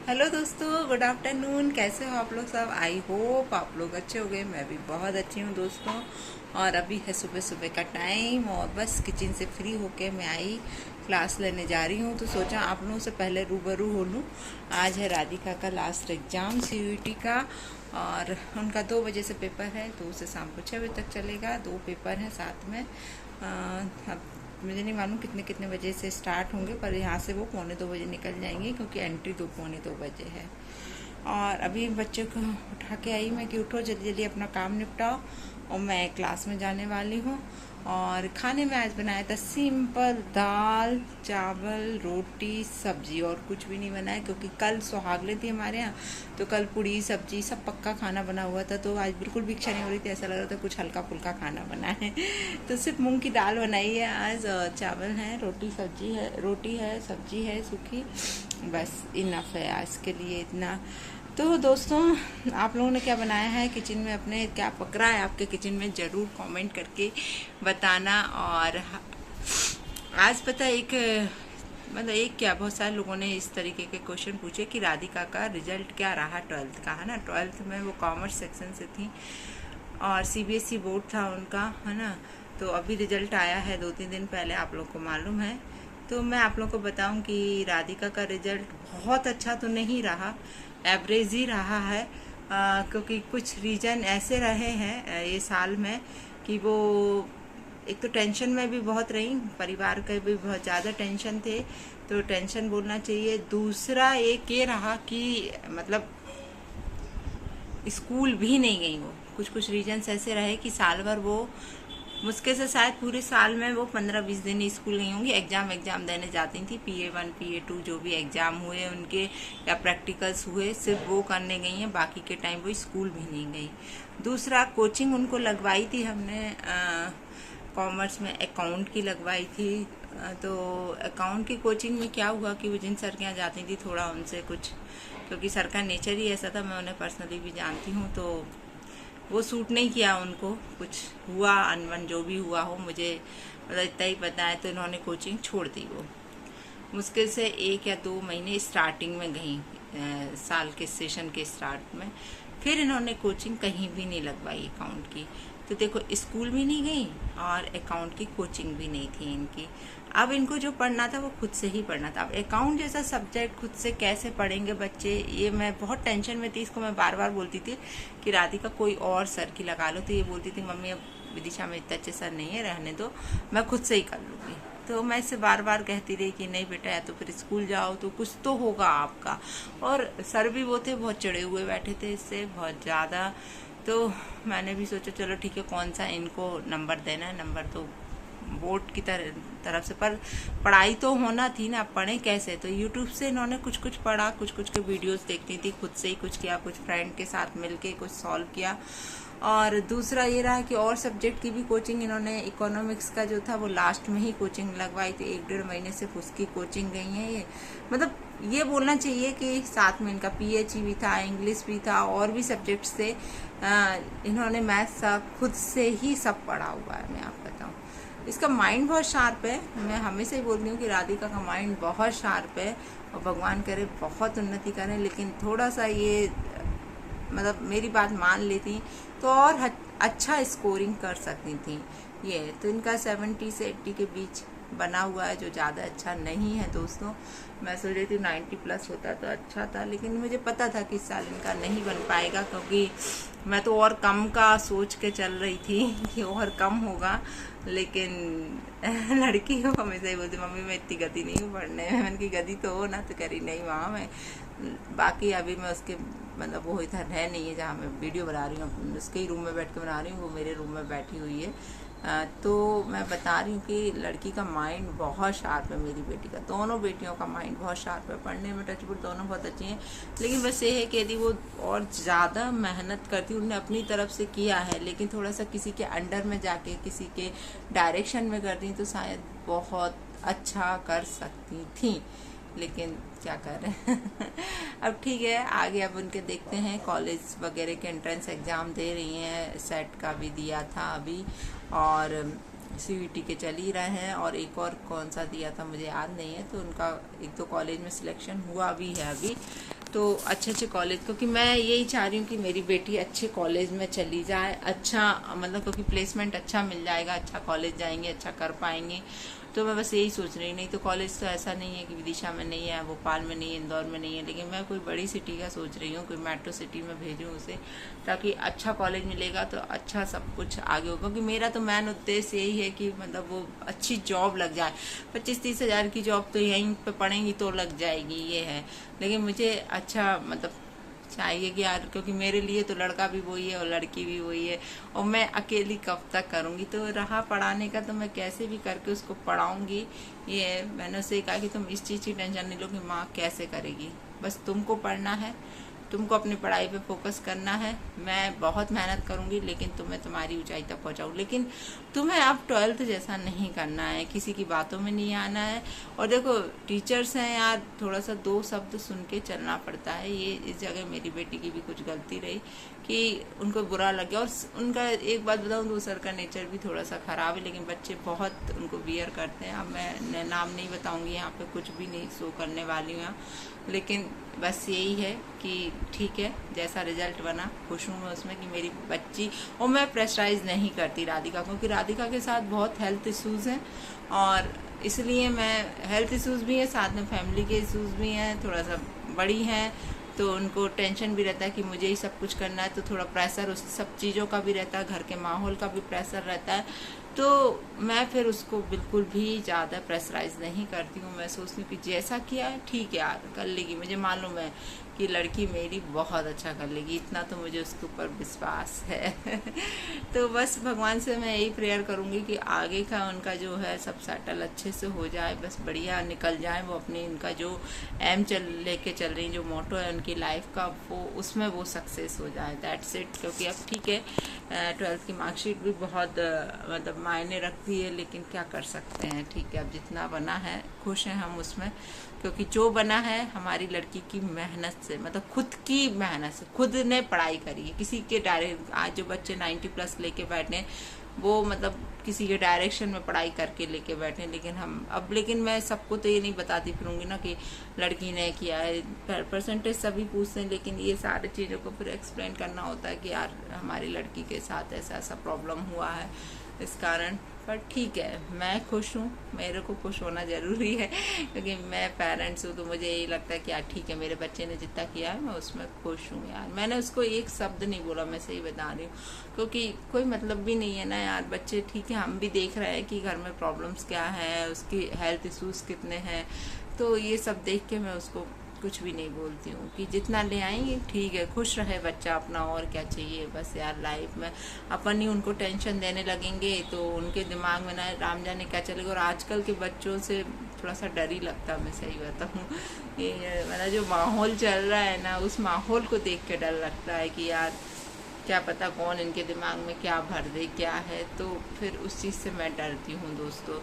Hello दोस्तों, good afternoon. कैसे हो आप लोग सब? आई होप आप लोग अच्छे हो गए। मैं भी बहुत अच्छी हूँ दोस्तों। और अभी है सुबह सुबह का टाइम और बस किचन से फ्री होके मैं आई, क्लास लेने जा रही हूँ। तो सोचा आप लोगों से पहले रूबरू हो लूँ। आज है राधिका का लास्ट एग्जाम सीयूईटी का और उनका 2 बजे से पेपर है, तो उसे शाम को 6 बजे तक चलेगा। 2 पेपर हैं साथ में। अब मुझे नहीं मालूम कितने कितने बजे से स्टार्ट होंगे, पर यहाँ से वो 1:45 बजे निकल जाएंगे क्योंकि एंट्री 2:45 है। और अभी बच्चों को उठा के आई मैं कि उठो जल्दी जल्दी अपना काम निपटाओ, और मैं क्लास में जाने वाली हूँ। और खाने में आज बनाया था सिंपल दाल चावल रोटी सब्जी, और कुछ भी नहीं बनाया क्योंकि कल सुहागले थी हमारे यहाँ, तो कल पूड़ी सब्जी सब पक्का खाना बना हुआ था। तो आज बिल्कुल भी इच्छा नहीं हो रही थी, ऐसा लग रहा था कुछ हल्का फुल्का खाना बना है। तो सिर्फ मूंग की दाल बनाई है आज, चावल है, रोटी है सब्जी है सूखी, बस इनफ है आज के लिए इतना। तो दोस्तों, आप लोगों ने क्या बनाया है किचन में, अपने क्या पक रहा है आपके किचन में, ज़रूर कमेंट करके बताना। और आज पता है एक क्या, बहुत सारे लोगों ने इस तरीके के क्वेश्चन पूछे कि राधिका का रिजल्ट क्या रहा 12th का, है ना। 12th में वो कॉमर्स सेक्शन से थी और सीबीएसई बोर्ड था उनका, है ना। तो अभी रिजल्ट आया है 2-3 दिन पहले, आप लोग को मालूम है। तो मैं आप लोग को बताऊं कि राधिका का रिजल्ट बहुत अच्छा तो नहीं रहा, एवरेज ही रहा है। क्योंकि कुछ रीजन ऐसे रहे हैं ये साल में कि वो एक तो टेंशन में भी बहुत रही, परिवार के भी बहुत ज़्यादा टेंशन थे, तो टेंशन बोलना चाहिए। दूसरा एक ये रहा कि मतलब स्कूल भी नहीं गई वो। कुछ कुछ रीजन्स ऐसे रहे कि साल भर वो मुश्किल से शायद पूरे साल में वो 15-20 दिन ही स्कूल गई होंगी। एग्जाम देने जाती थी, PA1 PA2 जो भी एग्जाम हुए उनके या प्रैक्टिकल्स हुए, सिर्फ वो करने गई हैं, बाकी के टाइम वो स्कूल भी नहीं गई। दूसरा, कोचिंग उनको लगवाई थी हमने, कॉमर्स में अकाउंट की लगवाई थी। तो अकाउंट की कोचिंग में क्या हुआ कि वो जिन सर के यहाँ जाती थी, थोड़ा उनसे कुछ, क्योंकि सर का नेचर ही ऐसा था, मैं उन्हें पर्सनली भी जानती हूँ, तो वो सूट नहीं किया उनको। कुछ हुआ अनबन, जो भी हुआ हो, मुझे मतलब इतना ही पता है। तो इन्होंने कोचिंग छोड़ दी। वो मुश्किल से 1 या 2 महीने स्टार्टिंग में गई, साल के सेशन के स्टार्ट में। फिर इन्होंने कोचिंग कहीं भी नहीं लगवाई अकाउंट की। तो देखो, स्कूल भी नहीं गई और अकाउंट की कोचिंग भी नहीं थी इनकी। अब इनको जो पढ़ना था वो खुद से ही पढ़ना था। अब अकाउंट जैसा सब्जेक्ट खुद से कैसे पढ़ेंगे बच्चे, ये मैं बहुत टेंशन में थी। इसको मैं बार बार बोलती थी कि राधिका कोई और सर की लगा लो, तो ये बोलती थी मम्मी अब विदिशा में इतने अच्छे सर नहीं है, रहने दो, मैं खुद से ही कर लूँगी। तो मैं इससे बार बार कहती रही कि नहीं बेटा, या तो फिर स्कूल जाओ तो कुछ तो होगा आपका। और सर भी वो थे, बहुत चिड़े हुए बैठे थे इससे बहुत ज़्यादा। तो मैंने भी सोचा चलो ठीक है, कौन सा इनको नंबर देना है, नंबर तो बोर्ड की तरफ से, पर पढ़ाई तो होना थी ना, पढ़े कैसे। तो यूट्यूब से इन्होंने कुछ कुछ पढ़ा, कुछ कुछ के वीडियोस देखती थी, खुद से ही कुछ किया, कुछ फ्रेंड के साथ मिलके कुछ सॉल्व किया। और दूसरा ये रहा कि और सब्जेक्ट की भी कोचिंग इन्होंने, इकोनॉमिक्स का जो था वो लास्ट में ही कोचिंग लगवाई थी, 1-1.5 महीने सिर्फ उसकी कोचिंग गई है ये। मतलब ये बोलना चाहिए कि साथ में इनका PHE भी था, इंग्लिश भी था, और भी सब्जेक्ट्स थे। इन्होंने मैथ्स खुद से ही सब पढ़ा हुआ है। मैं आपको बताऊँ, इसका माइंड बहुत शार्प है। मैं हमेशा ही बोलती हूँ कि राधिका का माइंड बहुत शार्प है, और भगवान करे बहुत उन्नति करें। लेकिन थोड़ा सा ये मतलब मेरी बात मान लेती तो और अच्छा स्कोरिंग कर सकती थी ये। तो इनका 70 से 80 के बीच बना हुआ है, जो ज़्यादा अच्छा नहीं है दोस्तों। मैं सोच रही थी 90+ होता तो अच्छा था, लेकिन मुझे पता था कि इस साल इनका नहीं बन पाएगा, क्योंकि मैं तो और कम का सोच के चल रही थी कि और कम होगा। लेकिन लड़की हो हमेशा ही बोलती मम्मी मैं इतनी गति नहीं हूँ पढ़ने में। मैंने की गति तो हो ना, तो करी नहीं वहाँ मैं। बाकी अभी मैं उसके मतलब वो इधर है नहीं है जहाँ मैं वीडियो बना रही हूँ, उसके ही रूम में बैठ के बना रही हूँ, वो मेरे रूम में बैठी हुई है। तो मैं बता रही हूँ कि लड़की का माइंड बहुत शार्प है, मेरी बेटी का, दोनों बेटियों का माइंड बहुत शार्प है। पढ़ने में टचवुड दोनों बहुत अच्छी हैं, लेकिन बस ये है कि यदि वो और ज़्यादा मेहनत करती, उन्होंने अपनी तरफ से किया है, लेकिन थोड़ा सा किसी के अंडर में जाके किसी के डायरेक्शन में करती तो शायद बहुत अच्छा कर सकती थी, लेकिन क्या कर रहे हैं। अब ठीक है, आगे अब उनके देखते हैं। कॉलेज वगैरह के एंट्रेंस एग्ज़ाम दे रही हैं, सेट का भी दिया था अभी, और CVT के चल ही रहे हैं, और एक और कौन सा दिया था मुझे याद नहीं है। तो उनका 1-2 कॉलेज में सिलेक्शन हुआ भी है अभी। तो अच्छे अच्छे कॉलेज, क्योंकि मैं यही चाह रही हूँ कि मेरी बेटी अच्छे कॉलेज में चली जाए, अच्छा मतलब क्योंकि प्लेसमेंट अच्छा मिल जाएगा, अच्छा कॉलेज जाएंगे, अच्छा कर पाएंगे। तो मैं बस यही सोच रही, नहीं तो कॉलेज तो ऐसा नहीं है कि विदिशा में नहीं है, भोपाल में नहीं है, इंदौर में नहीं है, लेकिन मैं कोई बड़ी सिटी का सोच रही हूँ, कोई मेट्रो सिटी में भेजूँ उसे, ताकि अच्छा कॉलेज मिलेगा तो अच्छा सब कुछ आगे होगा। क्योंकि मेरा तो मेन उद्देश्य यही है कि मतलब वो अच्छी जॉब लग जाए। 25-30 हज़ार की जॉब तो यहीं पे पड़ेंगी तो लग जाएगी, ये है, लेकिन मुझे अच्छा मतलब चाहिए कि यार, क्योंकि मेरे लिए तो लड़का भी वही है और लड़की भी वही है, और मैं अकेली कब तक करूंगी। तो रहा पढ़ाने का, तो मैं कैसे भी करके उसको पढ़ाऊंगी। ये मैंने उससे कहा कि तुम इस चीज़ की टेंशन नहीं लो कि माँ कैसे करेगी, बस तुमको पढ़ना है, तुमको अपनी पढ़ाई पे फोकस करना है। मैं बहुत मेहनत करूंगी, लेकिन तुम्हें तुम्हारी ऊंचाई तक पहुंचाऊँ। लेकिन तुम्हें अब 12th जैसा नहीं करना है, किसी की बातों में नहीं आना है। और देखो टीचर्स हैं यार, थोड़ा सा 2 शब्द सुन के चलना पड़ता है। ये इस जगह मेरी बेटी की भी कुछ गलती रही कि उनको बुरा लग गया। और उनका एक बात बताऊं तो सर का नेचर भी थोड़ा सा खराब है, लेकिन बच्चे बहुत उनको बियर करते हैं। अब मैं नाम नहीं बताऊंगी यहाँ पे, कुछ भी नहीं शो करने वाली हूँ यहाँ, लेकिन बस यही है कि ठीक है, जैसा रिजल्ट बना खुश हूँ मैं उसमें कि मेरी बच्ची। और मैं प्रेशराइज नहीं करती राधिका, क्योंकि राधिका के साथ बहुत हेल्थ इश्यूज हैं, और इसलिए मैं, हेल्थ इश्यूज भी है साथ में, फैमिली के इश्यूज भी हैं, थोड़ा सा बड़ी हैं, तो उनको टेंशन भी रहता है कि मुझे ही सब कुछ करना है, तो थोड़ा प्रेशर उस सब चीज़ों का भी रहता है, घर के माहौल का भी प्रेशर रहता है। तो मैं फिर उसको बिल्कुल भी ज़्यादा प्रेशराइज नहीं करती हूँ। मैं सोचती हूँ कि जैसा किया है ठीक है यार, कर लेगी, मुझे मालूम है कि लड़की मेरी बहुत अच्छा कर लेगी, इतना तो मुझे उसके ऊपर विश्वास है। तो बस भगवान से मैं यही प्रेयर करूँगी कि आगे का उनका जो है सब सेटल अच्छे से हो जाए, बस बढ़िया निकल जाए वो अपनी, उनका जो एम लेके चल रही, जो मोटो है उनकी लाइफ का, वो उसमें वो सक्सेस हो जाए, दैट्स इट। क्योंकि अब ठीक है 12th की मार्कशीट भी बहुत मतलब मायने रखती है, लेकिन क्या कर सकते हैं, ठीक है, अब जितना बना है खुश हैं हम उसमें। क्योंकि जो बना है हमारी लड़की की मेहनत से, मतलब खुद की मेहनत से, खुद ने पढ़ाई करी है, किसी के डायरेक्ट, आज जो बच्चे 90+ लेके बैठे वो मतलब किसी के डायरेक्शन में पढ़ाई करके लेके बैठे, लेकिन हम अब, लेकिन मैं सबको तो ये नहीं बताती फिरूंगी ना कि लड़की ने किया है, परसेंटेज सभी पूछते हैं, लेकिन ये सारी चीज़ों को फिर एक्सप्लेन करना होता है कि यार हमारी लड़की के साथ ऐसा ऐसा प्रॉब्लम हुआ है इस कारण। पर ठीक है, मैं खुश हूँ, मेरे को खुश होना ज़रूरी है, क्योंकि मैं पेरेंट्स हूँ, तो मुझे यही लगता है कि यार ठीक है, मेरे बच्चे ने जितना किया है मैं उसमें खुश हूँ यार। मैंने उसको एक शब्द नहीं बोला, मैं सही बता रही हूँ, क्योंकि कोई मतलब भी नहीं है ना यार। बच्चे ठीक है, हम भी देख रहे हैं कि घर में प्रॉब्लम्स क्या है, उसकी हेल्थ इश्यूज कितने हैं, तो ये सब देख के मैं उसको कुछ भी नहीं बोलती हूँ कि जितना ले आएंगे ठीक है, खुश रहे बच्चा अपना, और क्या चाहिए बस यार। लाइफ में अपन ही उनको टेंशन देने लगेंगे तो उनके दिमाग में ना राम जाने क्या चलेगा। और आजकल के बच्चों से थोड़ा सा डर ही लगता है, मैं सही बताऊँ। ये मतलब जो माहौल चल रहा है ना, उस माहौल को देख के डर लगता है कि यार क्या पता कौन इनके दिमाग में क्या भर दे, क्या है, तो फिर उस चीज़ से मैं डरती हूँ दोस्तों।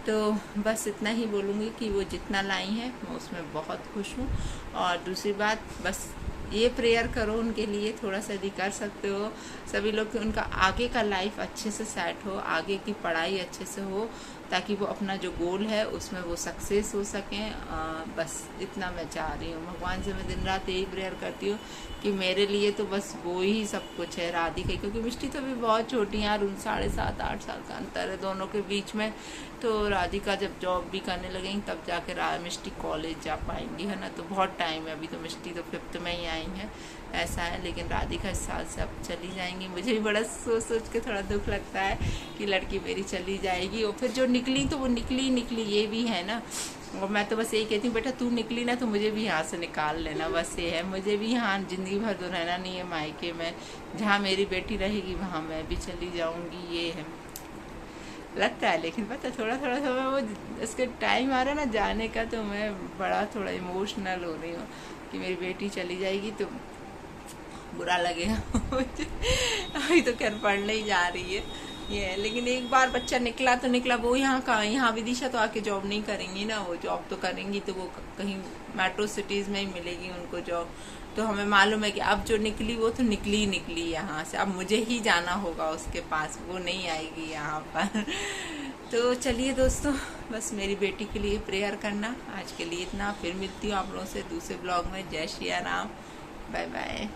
तो बस इतना ही बोलूँगी कि वो जितना लाई हैं मैं उसमें बहुत खुश हूँ। और दूसरी बात, बस ये प्रेयर करो उनके लिए, थोड़ा सा यदि कर सकते हो सभी लोग, कि उनका आगे का लाइफ अच्छे से सेट हो, आगे की पढ़ाई अच्छे से हो, ताकि वो अपना जो गोल है उसमें वो सक्सेस हो सकें। बस इतना मैं चाह रही हूँ। भगवान से मैं दिन रात यही प्रेयर करती हूँ कि मेरे लिए तो बस वो ही सब कुछ है, राधिका, क्योंकि मिष्टी तो भी बहुत छोटी है यार, 7.5-8 साल का अंतर है दोनों के बीच में। तो राधिका जब जॉब भी करने लगेंगी तब जाके मिष्टी कॉलेज जा पाएंगी, है ना, तो बहुत टाइम है अभी, तो मिष्टी तो 5th में ही आई है, ऐसा है। लेकिन राधिका इस साल से अब चली जाएंगी। मुझे भी बड़ा सोच सोच के थोड़ा दुख लगता है कि लड़की मेरी चली जाएगी, और फिर जो निकली तो वो निकली, ये भी है ना। और मैं तो बस यही कहती हूँ, बेटा तू निकली ना तो मुझे भी यहाँ से निकाल लेना, बस ये है। मुझे भी यहाँ ज़िंदगी भर तो रहना नहीं है मायके में, जहाँ मेरी बेटी रहेगी वहाँ मैं भी चली जाऊँगी, ये है लगता है। लेकिन पता थोड़ा थोड़ा वो इसके टाइम आ रहा है ना जाने का, तो मैं बड़ा थोड़ा इमोशनल हो रही हूँ कि मेरी बेटी चली जाएगी तो बुरा लगेगा मुझे। अभी तो खैर पढ़ने ही जा रही है ये, लेकिन एक बार बच्चा निकला तो निकला। वो यहाँ का, यहाँ विदिशा तो आके जॉब नहीं करेंगी ना, वो जॉब तो करेंगी तो वो कहीं मेट्रो सिटीज़ में ही मिलेगी उनको जॉब। तो हमें मालूम है कि अब जो निकली वो तो निकली यहाँ से, अब मुझे ही जाना होगा उसके पास, वो नहीं आएगी यहाँ पर। तो चलिए दोस्तों, बस मेरी बेटी के लिए प्रेयर करना। आज के लिए इतना, फिर मिलती हूँ आप लोगों से दूसरे ब्लॉग में। जय श्री राम, बाय बाय।